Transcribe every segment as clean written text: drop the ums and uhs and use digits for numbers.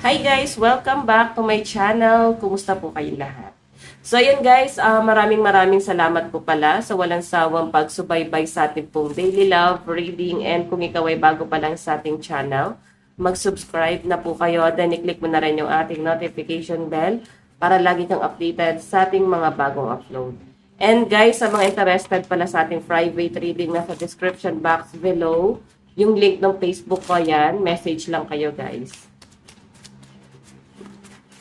Hi guys! Welcome back to my channel. Kumusta po kayong lahat? So ayun guys, maraming salamat po pala sa walang sawang pagsubaybay sa ating pong daily love, reading, and kung ikaw ay bago pa lang sa ating channel, mag-subscribe na po kayo, then i-click mo na rin yung ating notification bell para lagi kang updated sa ating mga bagong upload. And guys, sa mga interested pala sa ating private reading, nasa description box below, yung link ng Facebook ko yan, message lang kayo guys.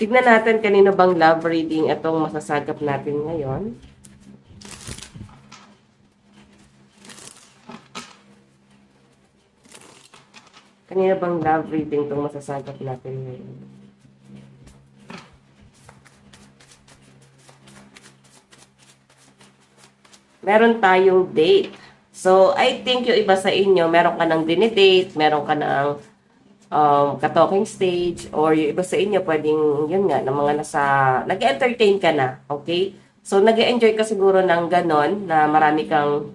Tignan natin kanino bang love reading itong masasagap natin ngayon. Kanino bang love reading itong masasagap natin ngayon? Meron tayong date. So, I think yung iba sa inyo, meron ka ng dinidate, meron ka ng ka-talking stage, or yung iba sa inyo, pwedeng, yun nga, ng mga nag-entertain ka na, okay? So, nag-enjoy ka siguro ng ganon, na marami kang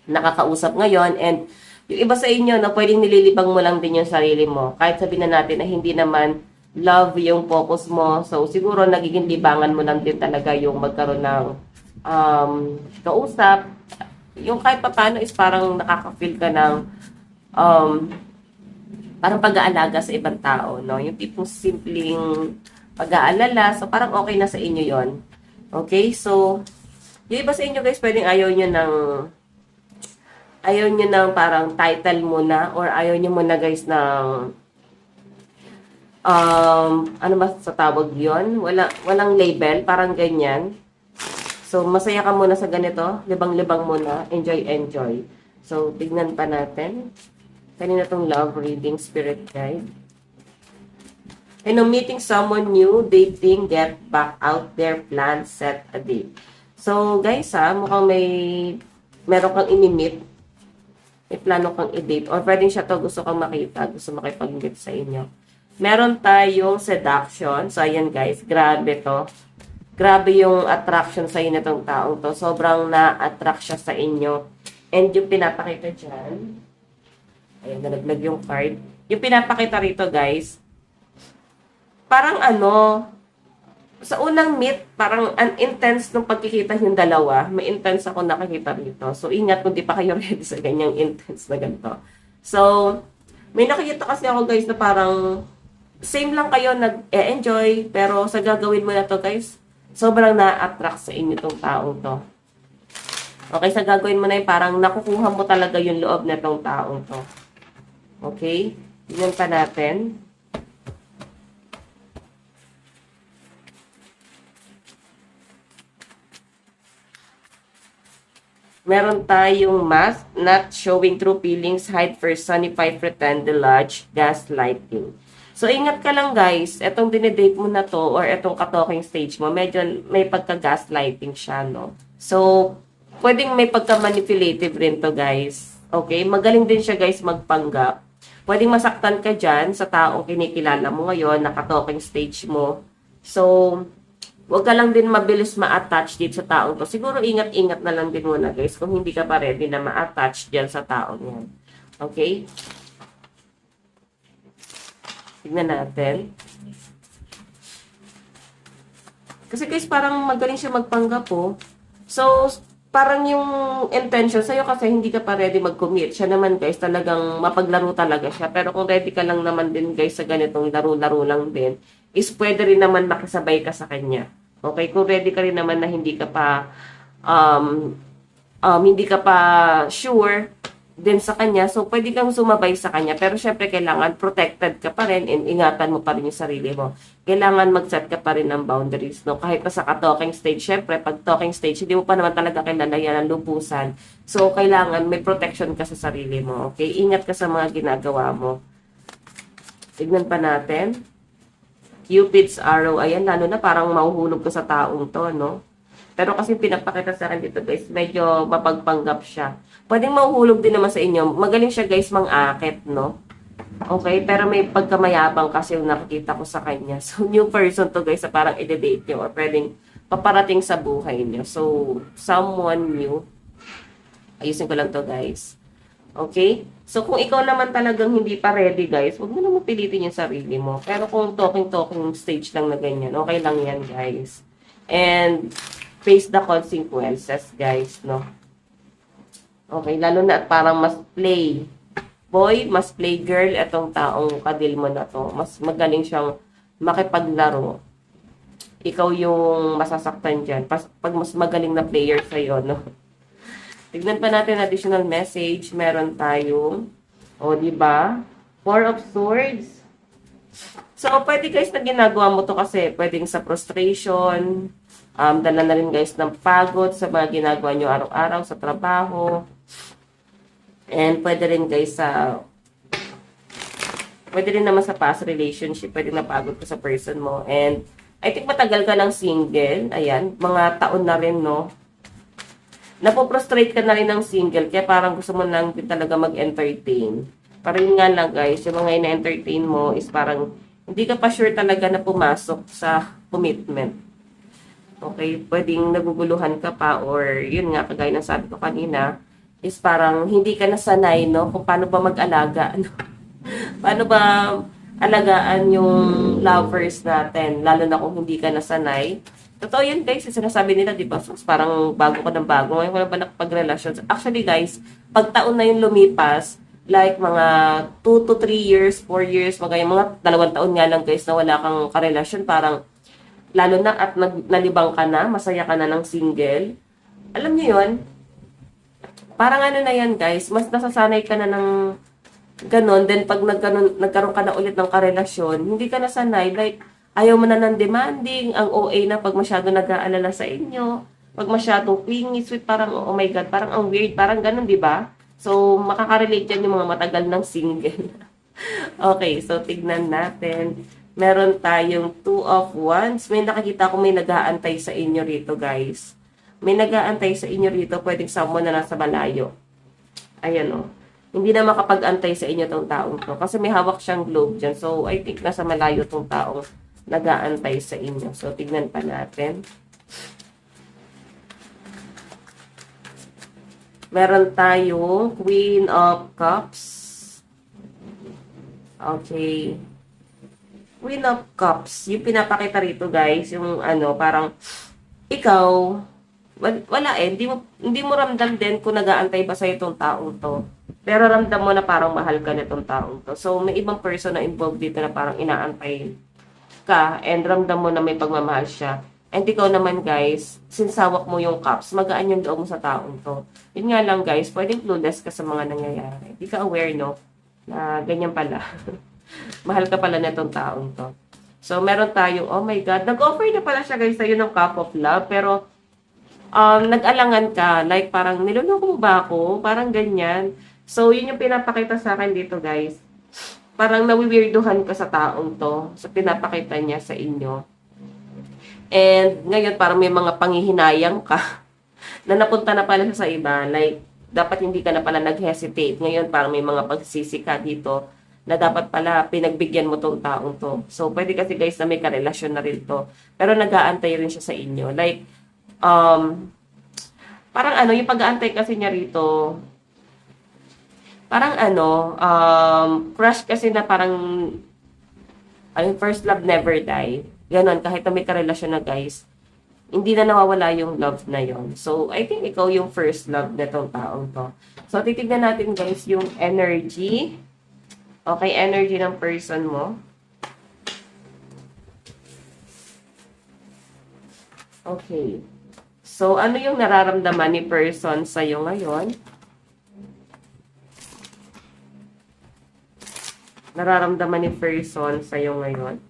nakakausap ngayon, and yung iba sa inyo, na pwedeng nililibang mo lang din yung sarili mo, kahit sabihin na natin na hindi naman love yung focus mo, so siguro nagiging libangan mo lang din talaga yung magkaroon ng kausap, yung kahit paano is parang nakaka-feel ka ng parang pag-aalaga sa ibang tao, no? Yung tipong simpleng pag-aalala. So, parang okay na sa inyo yon. Okay? So, yung iba sa inyo guys, pwedeng ayaw nyo ng parang title muna, or ayaw nyo muna guys ng ano ba sa tawag yon? Walang label, parang ganyan. So, masaya ka muna sa ganito. Libang-libang muna. Enjoy. So, tignan pa natin. Kanina tong love reading, spirit guide. Meeting someone new, dating, get back out there, plan, set a date. So, guys mukhang meron kang inimit. May plano kang i-date. Or pwedeng siya to gusto kang makita, gusto makipag-meet sa inyo. Meron tayong seduction. So, ayan guys, grabe to. Grabe yung attraction sa inyo itong taong to. Sobrang na-attract siya sa inyo. And yung pinapakita dyan, ayan, nalaglag yung card. Yung pinapakita rito, guys, parang sa unang meet, parang intense nung pagkikita yung dalawa. May intense ako nakakita rito. So, ingat kung di pa kayo ready sa ganyang intense na ganito. So, may nakikita kasi ako, guys, na parang same lang kayo nag-enjoy, pero sa gagawin mo na to, guys, sobrang na-attract sa inyo tong taong to. Okay, sa gagawin mo na yung parang nakukuha mo talaga yung loob na tong taong to. Okay? Tignan pa natin. Meron tayong mask, not showing true feelings, hide personify, pretend, deludge, gaslighting. So, ingat ka lang guys. Etong dinidate mo na to, or etong ka-talking stage mo, medyo may pagka-gaslighting siya, no? So, pwedeng may pagka-manipulative rin to guys. Okay? Magaling din siya guys magpanggap. Pwedeng masaktan ka dyan sa taong kinikilala mo ngayon, naka-talking stage mo. So, huwag ka lang din mabilis ma-attach dito sa taong to. Siguro ingat-ingat na lang din muna guys kung hindi ka pa ready na ma-attach dyan sa taong yan. Okay? Tignan natin. Kasi guys, parang magaling siya magpanggap po. So, parang yung intention sa'yo kasi hindi ka pa ready mag-commit. Siya naman guys, talagang mapaglaro talaga siya. Pero kung ready ka lang naman din guys sa ganitong laro-laro lang din, is pwede rin naman makisabay ka sa kanya. Okay? Kung ready ka rin naman na hindi ka pa sure din sa kanya, so pwede kang sumabay sa kanya. Pero syempre kailangan protected ka pa rin and ingatan mo pa rin yung sarili mo. Kailangan mag-set ka pa rin ng boundaries, no? Kahit na sa talking stage, syempre pag talking stage, hindi mo pa naman talaga kilala yan ang lubusan. So kailangan may protection ka sa sarili mo, okay? Ingat ka sa mga ginagawa mo. Tignan pa natin. Cupid's arrow, ayan, lalo na parang mahuhulog ka sa taong to, no? Pero kasi pinapakita sa akin dito guys, medyo mapagpanggap siya. Pwedeng mahuhulog din naman sa inyo. Magaling siya guys mang-akit, no? Okay, pero may pagkamayabang kasi yung nakikita ko sa kanya. So, new person to guys, sa parang i-date nyo or pwedeng paparating sa buhay nyo. So, someone new. Ayusin ko lang to guys. Okay? So, kung ikaw naman talagang hindi pa ready, guys, huwag mo naman pilitin yung sarili mo. Pero kung talking stage lang na ganyan, okay lang yan, guys. And, face the consequences, guys, no? Okay, lalo na at parang mas play boy, mas play girl, etong taong kadil mo na to. Mas magaling siyang makipaglaro. Ikaw yung masasaktan dyan. Pag mas magaling na player sa'yo, no? Tignan pa natin additional message. Meron tayong, di ba? Four of Swords. So, pwede guys na ginagawa mo to kasi pwedeng sa frustration, dala na rin guys ng pagod sa mga ginagawa nyo araw-araw sa trabaho. And pwede rin guys pwede rin naman sa past relationship, pwede napagod ka sa person mo. And I think matagal ka ng single. Ayan, mga taon na rin, no? Napoprostrate ka na rin ng single, kaya parang gusto mo lang din talaga mag-entertain. Parang yun nga lang guys, yung mga ina-entertain mo is parang hindi ka pa sure talaga na pumasok sa commitment. Okay, pwedeng naguguluhan ka pa or yun nga, kagaya ng sabi ko kanina, is parang hindi ka nasanay, no? Kung paano ba mag-alaga, no? Paano ba alagaan yung lovers natin, lalo na kung hindi ka nasanay. Totoo yan guys, sinasabi nila, di ba? So, parang bago ka ng bago, ngayon wala ba nakapag-relasyon? Actually guys, pag taon na yung lumipas, like mga 2 to 3 years, 4 years, mga 2 taon nga lang guys na wala kang karelasyon, parang lalo na at nalibang ka na, masaya ka na ng single. Alam niyo yun? Parang ano na yan guys, mas nasasanay ka na ng ganon, then pag nagkaroon ka na ulit ng karelasyon, hindi ka nasanay, like, ayaw mo na ng demanding, ang OA na pag masyado nag-aalala sa inyo, pag masyadong clingy, sweet, parang, oh my God, parang ang weird, parang ganon, di ba? So, makaka-relate yan yung mga matagal ng single. Okay, so tignan natin. Meron tayong 2 of Wands. May nakikita ko may nag-aantay sa inyo rito, guys. May nag-aantay sa inyo rito, pwedeng someone na nasa malayo. Ayan, oh. Hindi na makapag-antay sa inyo tong taong to. Kasi may hawak siyang globe dyan. So, I think nasa malayo tong taong nag-aantay sa inyo. So, tignan pa natin. Meron tayong Queen of Cups. Okay. Queen of Cups. Yung pinapakita rito, guys, yung ano, parang ikaw, wala hindi mo ramdam din kung nag-aantay ba sa'yo itong taong to. Pero ramdam mo na parang mahal ka nitong taong to. So, may ibang person na involved dito na parang inaantay ka and ramdam mo na may pagmamahal siya. And ikaw naman guys, since hawak mo yung cups, magaan yung loob mo sa taong to. Yun nga lang guys, pwedeng clueless ka sa mga nangyayari. Hindi ka aware, no? Na ganyan pala. Mahal ka pala nitong taong to. So, meron tayong, oh my God, nag-offer na pala siya guys sa'yo ng cup of love, pero nag-alangan ka. Like, parang, niloloko mo ba ako? Parang ganyan. So, yun yung pinapakita sa akin dito, guys. Parang nawiwirduhan ka sa taong to. So, pinapakita niya sa inyo. And, ngayon, parang may mga panghihinayang ka na napunta na pala sa iba. Like, dapat hindi ka na pala nag-hesitate. Ngayon, parang may mga pagsisisi ka dito na dapat pala pinagbigyan mo tong taong to. So, pwede kasi, guys, na may karelasyon na rin to. Pero nag-aantay rin siya sa inyo. Like, parang ano, yung pag-aantay kasi niya rito, parang ano, crush kasi na parang, first love never die. Ganon, kahit na may karelasyon na guys, hindi na nawawala yung love na yon. So, I think ikaw yung first love na tong taong to. So, titignan natin guys yung energy. Okay, energy ng person mo. Okay. So, ano yung nararamdaman ni person sa'yo ngayon? Nararamdaman ni person sa'yo ngayon?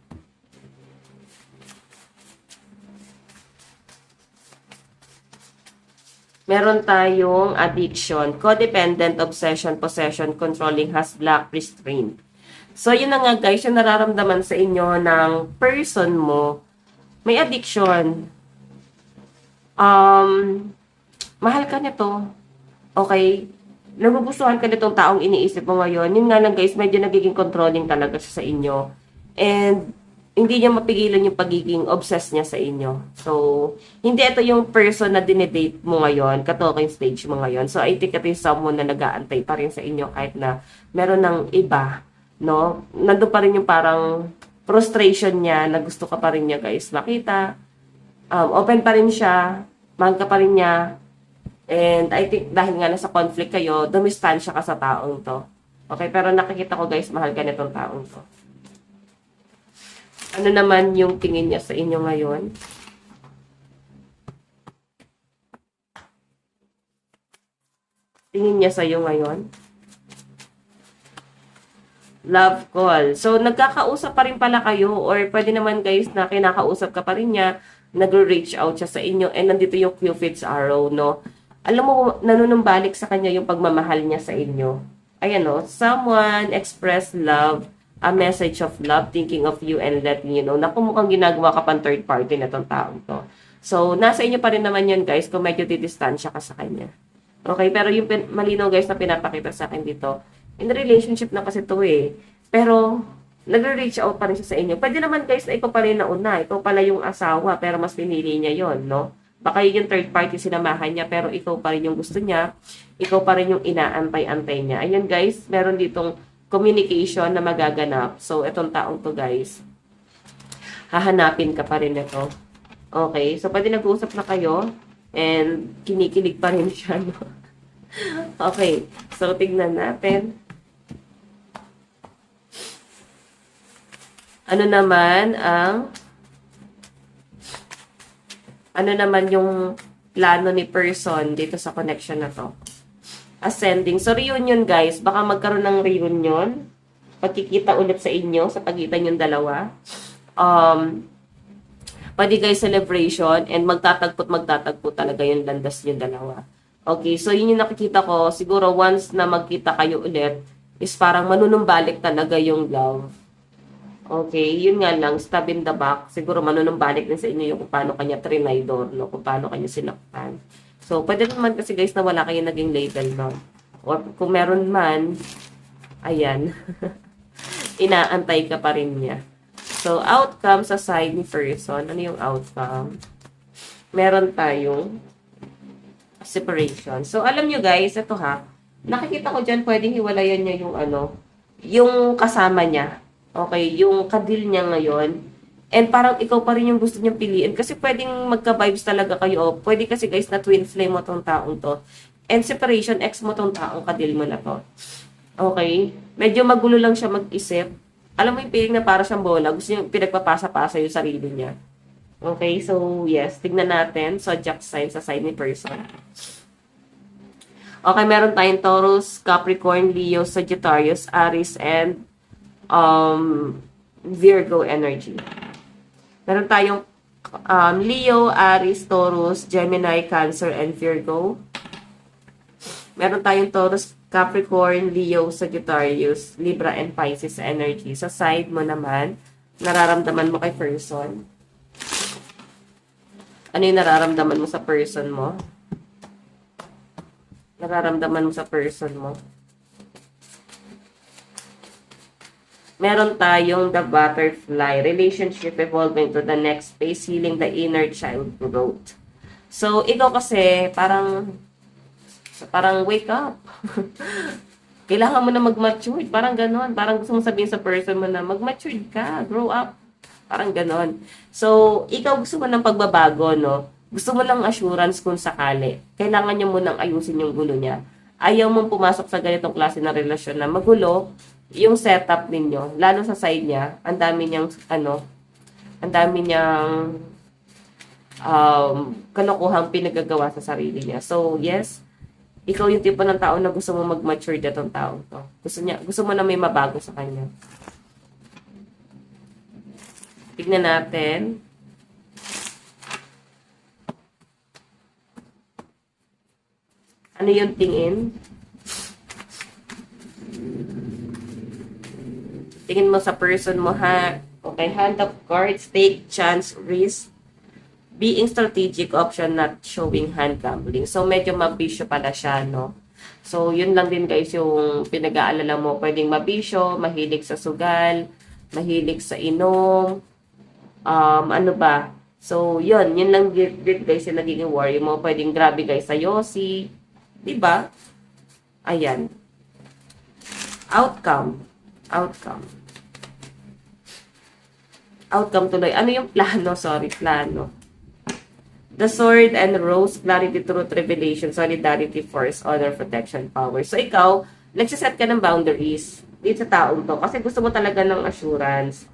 Meron tayong addiction, codependent, obsession, possession, controlling, has black, restraint. So, yun na nga guys, yung nararamdaman sa inyo ng person mo, may addiction. Mahal ka nito. Okay? Nagugustuhan ka nitong taong iniisip mo ngayon. Yun nga lang guys, medyo nagiging controlling talaga siya sa inyo. And, hindi niya mapigilan yung pagiging obsessed niya sa inyo. So, hindi ito yung person na dinedate mo ngayon, ka-talking stage mo ngayon. So, I think ito yung someone na nag-aantay pa rin sa inyo kahit na meron ng iba, no? Nandun pa rin yung parang frustration niya na gusto ka pa rin niya, guys, makita. Open pa rin siya, mahal ka pa rin niya. And I think dahil nga nasa conflict kayo, dumistansya ka sa taong to. Okay, pero nakikita ko, guys, mahal ka nitong taong to. Ano naman yung tingin niya sa inyo ngayon? Tingin niya sa iyo ngayon? Love call. So, nagkakausap pa rin pala kayo or pwede naman, guys, na kinakausap ka pa rin niya, nag-reach out siya sa inyo, and nandito yung Cupid's arrow, no? Alam mo, nanunumbalik sa kanya yung pagmamahal niya sa inyo. Ayan, no? Someone express love, a message of love, thinking of you and letting you know na kung mukhang ginagawa ka pang third party na tong taong to. So, nasa inyo pa rin naman yun, guys, kung medyo didistansya ka sa kanya. Okay, pero yung malinaw, guys, na pinapakita sa akin dito, in relationship na kasi to eh. Pero, nagre-reach out pa rin siya sa inyo. Pwede naman, guys, na ikaw pala yung nauna. Ikaw pala yung asawa, pero mas pinili niya yon, no? Baka yung third party sinamahan niya, pero ikaw pa rin yung gusto niya. Ikaw pa rin yung inaantay-antay niya. Ayun, guys, meron ditong communication na magaganap. So, itong taong to, guys, hahanapin ka pa rin ito. Okay? So, pwede nag-uusap na kayo and kinikilig pa rin siya, no? Okay. So, tignan natin. Ano naman yung plano ni person dito sa connection na to? Ascending. So, reunion, guys. Baka magkaroon ng reunion. Pagkikita ulit sa inyo, sa pagitan yung dalawa. Pwede, guys, celebration. And magtatagpo talaga yung landas yung dalawa. Okay, so yun yung nakikita ko. Siguro, once na magkita kayo ulit, is parang manunumbalik talaga yung love. Okay, yun nga lang, stab in the back. Siguro manunumbalik din sa inyo yung kung paano kanya trinidor, no? Kung paano kanya sinaktan. So, pwede naman kasi, guys, na wala kayo naging label, no? Or kung meron man, ayan, inaantay ka pa rin niya. So, outcome sa side ni person. Ano yung outcome? Meron tayong separation. So, alam nyo, guys, ito ha, nakikita ko dyan, pwedeng hiwalayan niya yung yung kasama niya. Okay, yung kadil niya ngayon. And parang ikaw pa rin yung gusto niyang piliin. Kasi pwedeng magka-vibes talaga kayo. Pwede kasi, guys, na twin flame mo tong taong to. And separation, ex mo tong taong kadil mo na to. Okay? Medyo magulo lang siya mag-isip. Alam mo yung feeling na para siyang bola. Gusto niya pinagpapasa-pasa yung sarili niya. Okay? So, yes. Tignan natin. Zodiac sign sa side ni person. Okay, meron tayong Taurus, Capricorn, Leo, Sagittarius, Aries, and Virgo energy. Meron tayong Leo, Aries, Taurus, Gemini, Cancer, and Virgo. Meron tayong Taurus, Capricorn, Leo, Sagittarius, Libra, and Pisces energy. Sa side mo naman, nararamdaman mo kay person. Ano yung nararamdaman mo sa person mo? Nararamdaman mo sa person mo? Meron tayong the butterfly, relationship evolving to the next phase, healing the inner child growth. So, ikaw kasi, parang wake up. Kailangan mo na mag-mature. Parang ganon. Parang gusto mong sabihin sa person mo na mag-mature ka, grow up. Parang ganon. So, ikaw gusto mo ng pagbabago, no? Gusto mo ng assurance kung sakali. Kailangan niyo munang ayusin yung gulo niya. Ayaw mong pumasok sa ganitong klase ng relasyon na magulo, yung setup ninyo, lalo sa side niya, ang dami niyang, kalokohang pinagagawa sa sarili niya. So, yes, ikaw yung tipo ng tao na gusto mo mag-mature datong taong to. Gusto mo na may mabago sa kanya. Tignan natin. Ano yung tingin? Tingin mo sa person mo, ha? Okay, hand of cards, take chance, risk, being strategic, option, not showing hand gambling. So, medyo mabisyo pala siya, no? So, yun lang din, guys, yung pinag-aalala mo. Pwedeng mabisyo, mahilig sa sugal, mahilig sa inom, Ano ba? So, yun lang din guys yung nagiging worry mo. Pwedeng grabe guys sa Yossi. Diba? Ayan. Outcome. Outcome. Outcome tuloy. Ano yung plano? Sorry, plano. The sword and rose, clarity, truth, revelation, solidarity, force, honor, protection, power. So, ikaw, nagsiset ka ng boundaries dito sa taong to. Kasi gusto mo talaga ng assurance.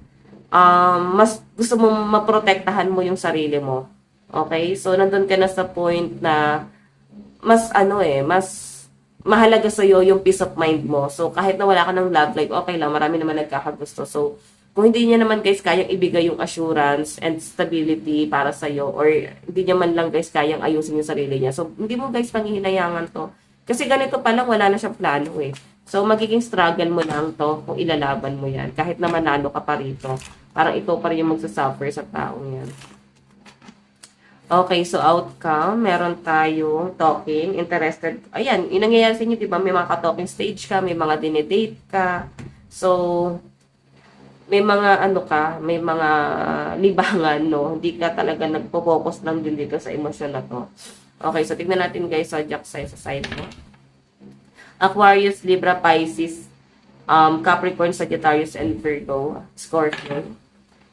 Mas gusto mo maprotektahan mo yung sarili mo. Okay? So, nandun ka na sa point na mas mas mahalaga sa iyo yung peace of mind mo. So, kahit na wala ka ng love life, okay lang, marami naman nagkakagusto. So, kung hindi niya naman guys kayang ibigay yung assurance and stability para sa iyo, or hindi niya man lang guys kayang ayusin yung sarili niya. So, hindi mo guys panghihinayangan to. Kasi ganito pa lang, wala na siyang plano eh. So, magiging struggle mo lang to kung ilalaban mo yan. Kahit na manalo ka pa rito. Parang ito pa rin yung magsasuffer sa taong yan. Okay, so outcome, meron tayong talking, interested. Ayan, yung nangyayari sa inyo, di ba? May mga ka-talking stage ka, may mga dinedate ka. So, may mga may mga libangan, no? Hindi ka talaga nagpo-focus lang din dito sa emosyon na to. Okay, so tignan natin guys, zodiac sign sa side mo. Aquarius, Libra, Pisces, Capricorn, Sagittarius, and Virgo, Scorpio.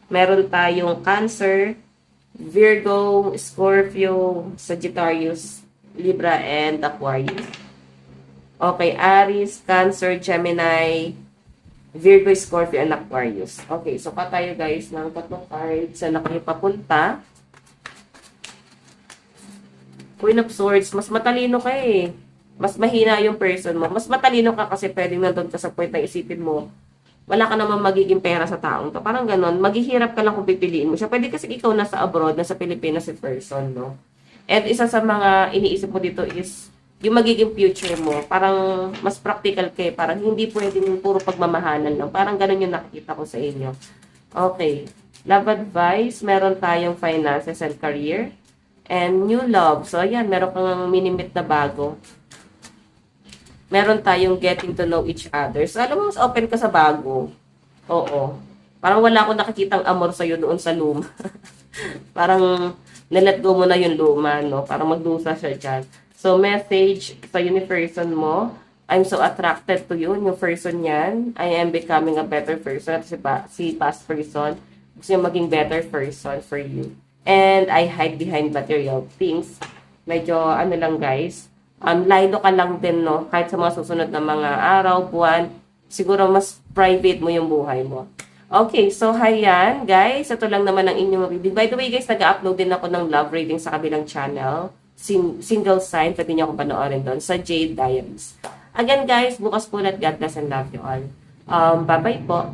Meron tayong Cancer, Virgo, Scorpio, Sagittarius, Libra, and Aquarius. Okay, Aries, Cancer, Gemini, Virgo, Scorpio, and Aquarius. Okay, so pa tayo guys ng tatlong cards na kayo papunta. Queen of Swords, mas matalino ka eh. Mas mahina yung person mo. Mas matalino ka kasi pwedeng nandun ka sa point na isipin mo, wala ka naman magiging pera sa taong to. Parang ganon, maghihirap ka lang kung pipiliin mo siya. Pwede kasi ikaw nasa abroad, nasa Pilipinas si person, no? And isa sa mga iniisip mo dito is yung magiging future mo. Parang mas practical kayo. Parang hindi pwedeng puro pagmamahalan lang. Parang ganon yung nakikita ko sa inyo. Okay. Love advice, meron tayong finances and career. And new love. So, ayan, meron kang minimit na bago. Meron tayong getting to know each other. So, alam mo, mas open ka sa bago. Oo. Parang wala akong nakikitang amor sa'yo doon sa luma. Parang nalet go mo na yung luma, no? Parang magdusa siya dyan. So, message sa universe mo. I'm so attracted to you. Yung person yan. I am becoming a better person. Si past person. Gusto yung maging better person for you. And I hide behind material things. Medyo, lang guys. Laido ka lang din, no? Kahit sa mga susunod na mga araw, buwan, siguro mas private mo yung buhay mo. Okay, so hayan, guys. Ito lang naman ang inyong reading. By the way, guys, nag-upload din ako ng love reading sa kabilang channel. Single sign, pwede niyo akong panoorin doon sa Jade Diaries. Again, guys, bukas po ulit. God bless and love you all. Bye-bye po.